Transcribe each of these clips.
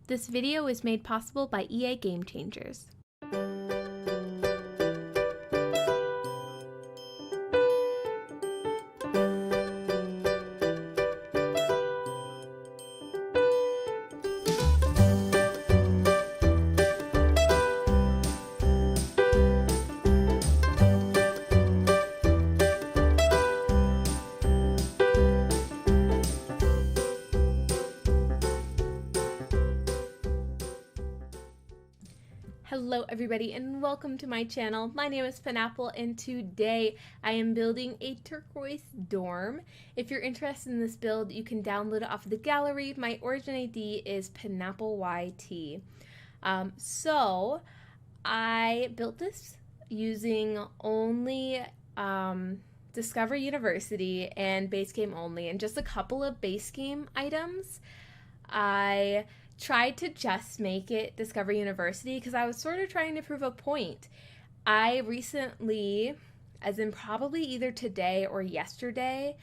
This video is made possible by EA Game Changers. Hello everybody and welcome to my channel. My name is Penapple and today I am building a turquoise dorm. If you're interested in this build, you can download it off of the gallery. My origin ID is penappleYT. So I built this using only Discover University and base game only and just a couple of base game items. I tried to just make it Discover University because I was sort of trying to prove a point. I recently, as in probably either today or yesterday,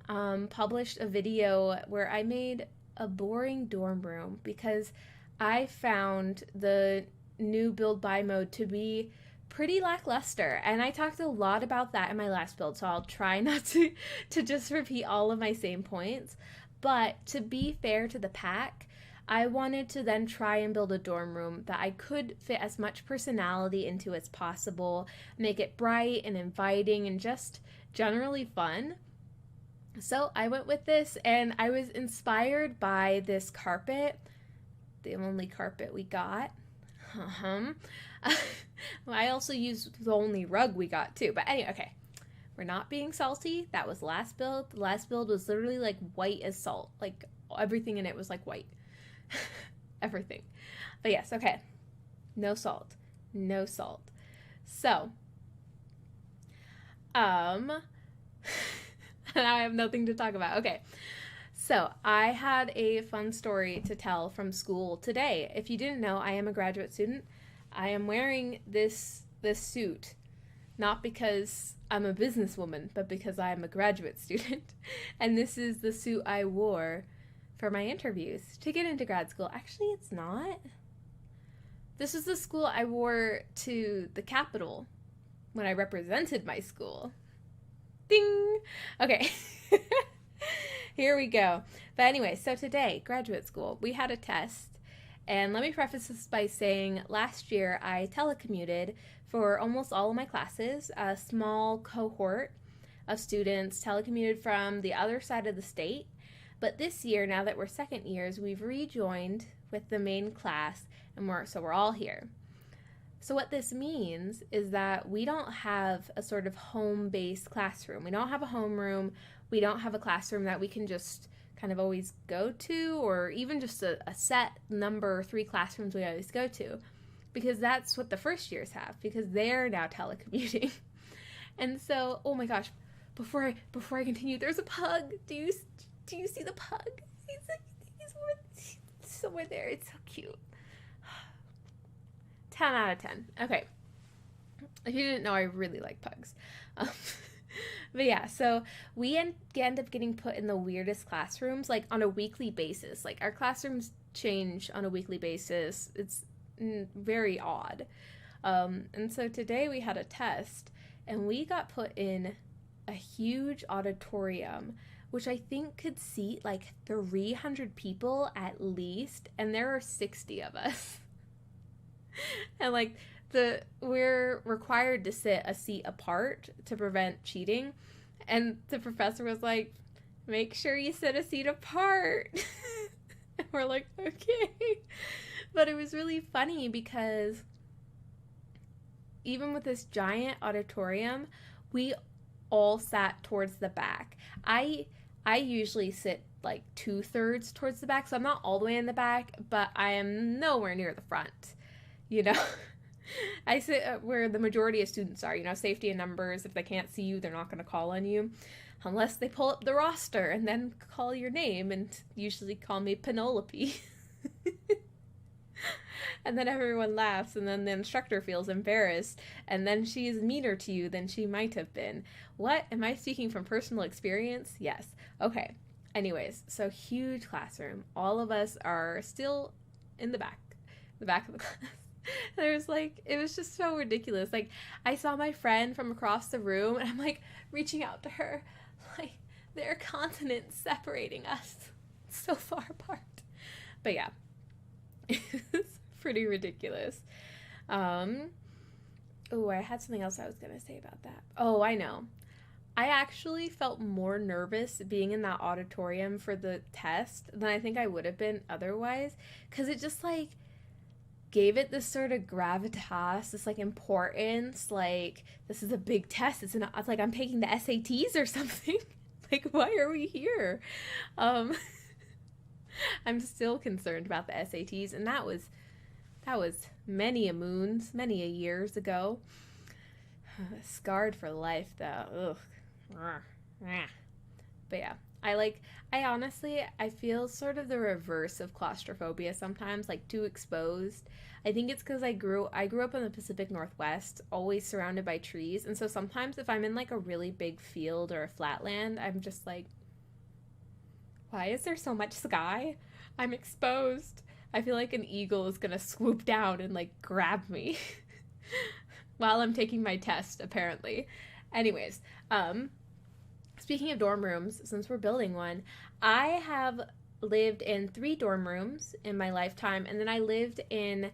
published a video where I made a boring dorm room because I found the new build buy mode to be pretty lackluster, and I talked a lot about that in my last build, so I'll try not to just repeat all of my same points. But to be fair to the pack, I wanted to then try and build a dorm room that I could fit as much personality into as possible, make it bright and inviting and just generally fun. So I went with this, and I was inspired by this carpet, the only carpet we got. I also used the only rug we got too, but anyway, okay. We're not being salty. That was last build. The last build was literally like white as salt. Like everything in it was like white. Everything. But yes, okay. No salt. No salt. So, now I have nothing to talk about. Okay. So, I had a fun story to tell from school today. If you didn't know, I am a graduate student. I am wearing this suit, not because I'm a businesswoman, but because I am a graduate student. And this is the suit I wore for my interviews to get into grad school. Actually, it's not. This is the school I wore to the Capitol when I represented my school. Ding! Okay. Here we go. But anyway, so today, graduate school, we had a test. And let me preface this by saying last year I telecommuted for almost all of my classes. A small cohort of students telecommuted from the other side of the state. But this year, now that we're second years, we've rejoined with the main class, and we're all here. So what this means is that we don't have a sort of home-based classroom. We don't have a homeroom. We don't have a classroom that we can just kind of always go to, or even just a set number, 3 classrooms we always go to, because that's what the first years have, because they're now telecommuting. And so, oh my gosh, before I continue, there's a pug. Do you see the pug? He's somewhere there. It's so cute. 10 out of 10. Okay. If you didn't know, I really like pugs. But yeah, so we end up getting put in the weirdest classrooms, like on a weekly basis. Like our classrooms change on a weekly basis. It's very odd. And so today we had a test, and we got put in a huge auditorium, which I think could seat like 300 people at least, and there are 60 of us. And like we're required to sit a seat apart to prevent cheating, and the professor was like, make sure you sit a seat apart. And we're like, okay. But it was really funny because even with this giant auditorium, we all sat towards the back. I usually sit like 2/3 towards the back, so I'm not all the way in the back, but I am nowhere near the front, you know. I sit where the majority of students are, you know, safety in numbers. If they can't see you, they're not going to call on you unless they pull up the roster and then call your name, and usually call me Penelope. And then everyone laughs, and then the instructor feels embarrassed, and then she is meaner to you than she might have been. What? Am I speaking from personal experience? Yes. Okay. Anyways, so huge classroom. All of us are still in the back of the class. There's like, it was just so ridiculous. Like, I saw my friend from across the room, and I'm like reaching out to her, like, there are continents separating us so far apart. But yeah, it's pretty ridiculous. Oh, I had something else I was gonna say about that. Oh, I know. I actually felt more nervous being in that auditorium for the test than I think I would have been otherwise, because it just like gave it this sort of gravitas, this like importance, like this is a big test. It's like I'm taking the SATs or something. Like, why are we here? Um, I'm still concerned about the SATs, and that was many a moons, many a years ago. Scarred for life, though. Ugh. But yeah, I honestly, I feel sort of the reverse of claustrophobia sometimes, like too exposed. I think it's because I grew up in the Pacific Northwest, always surrounded by trees, and so sometimes if I'm in like a really big field or a flatland, I'm just like, why is there so much sky? I'm exposed. I feel like an eagle is gonna swoop down and like grab me while I'm taking my test, apparently. Anyways, speaking of dorm rooms, since we're building one, I have lived in 3 dorm rooms in my lifetime, and then I lived in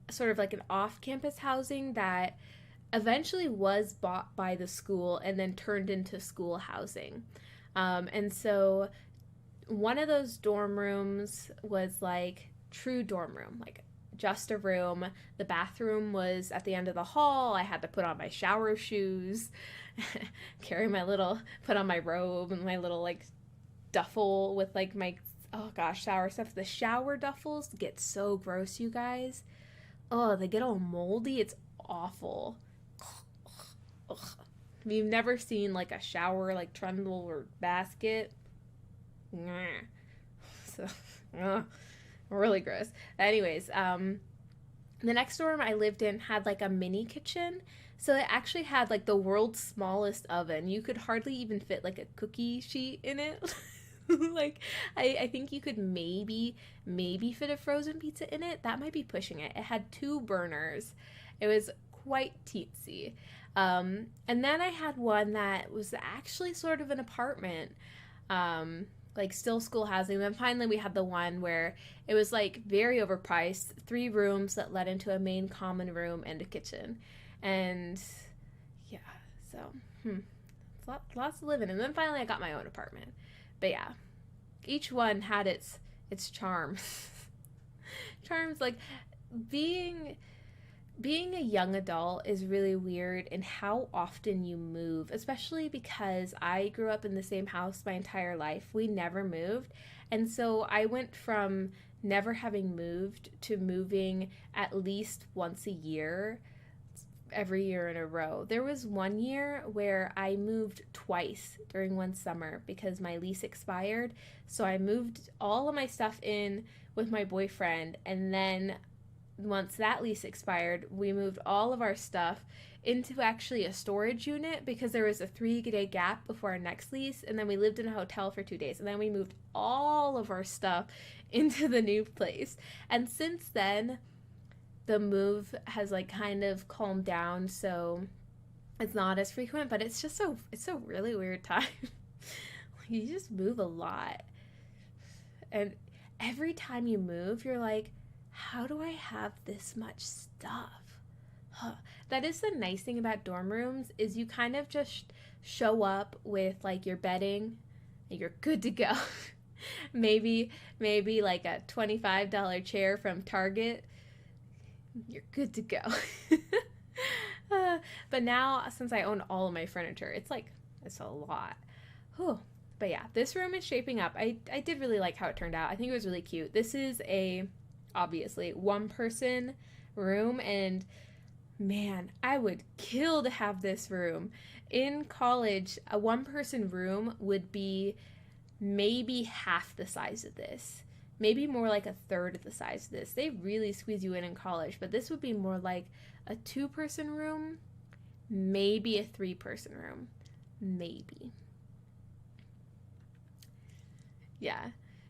sort of like an off-campus housing that eventually was bought by the school and then turned into school housing. And so one of those dorm rooms was like true dorm room, like just a room. The bathroom was at the end of the hall. I had to put on my shower shoes, put on my robe and my little like duffel with like my, oh gosh, shower stuff. The shower duffels get so gross, you guys. Oh, they get all moldy. It's awful. Ugh. If you've never seen like a shower like trundle or basket, so really gross. Anyways, the next dorm I lived in had like a mini kitchen, so it actually had like the world's smallest oven. You could hardly even fit like a cookie sheet in it. Like I think you could maybe fit a frozen pizza in it. That might be pushing it. It had 2 burners. It was quite teensy. And then I had one that was actually sort of an apartment, like still school housing. Then finally we had the one where it was like very overpriced, 3 rooms that led into a main common room and a kitchen. And yeah, so lots to live in. And then finally I got my own apartment. But yeah, each one had its charms. Charms, like being a young adult is really weird in how often you move, especially because I grew up in the same house my entire life. We never moved. And so I went from never having moved to moving at least once a year, every year in a row. There was one year where I moved twice during one summer because my lease expired. So I moved all of my stuff in with my boyfriend, and then once that lease expired, we moved all of our stuff into actually a storage unit because there was a 3-day gap before our next lease, and then we lived in a hotel for 2 days, and then we moved all of our stuff into the new place. And since then, the move has like kind of calmed down, so it's not as frequent, but it's a really weird time. You just move a lot, and every time you move, you're like, how do I have this much stuff? That is the nice thing about dorm rooms, is you kind of just show up with like your bedding and you're good to go. maybe like a $25 chair from Target. You're good to go. But now, since I own all of my furniture, it's a lot. Whew. But yeah, this room is shaping up. I did really like how it turned out. I think it was really cute. This is obviously 1-person room, and man, I would kill to have this room. In college, a 1-person room would be maybe half the size of this. Maybe more like a third of the size of this. They really squeeze you in college, but this would be more like a 2-person room, maybe a 3-person room. Maybe. Yeah.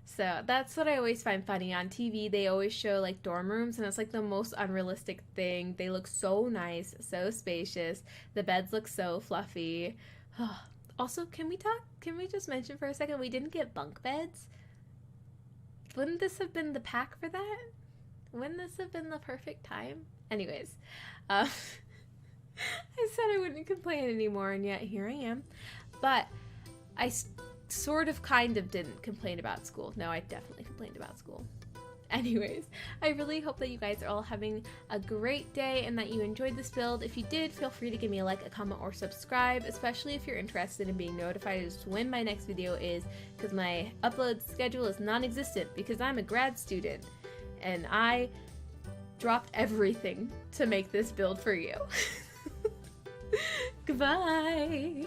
So that's what I always find funny on TV. They always show like dorm rooms, and it's like the most unrealistic thing. They look so nice, so spacious. The beds look so fluffy. Also, can we talk? Can we just mention for a second we didn't get bunk beds? Wouldn't this have been the pack for that? Wouldn't this have been the perfect time? Anyways, I said I wouldn't complain anymore, and yet here I am. But I sort of kind of didn't complain about school. No, I definitely complained about school. Anyways, I really hope that you guys are all having a great day and that you enjoyed this build. If you did, feel free to give me a like, a comment, or subscribe, especially if you're interested in being notified as to when my next video is, because my upload schedule is non-existent because I'm a grad student and I dropped everything to make this build for you. Goodbye!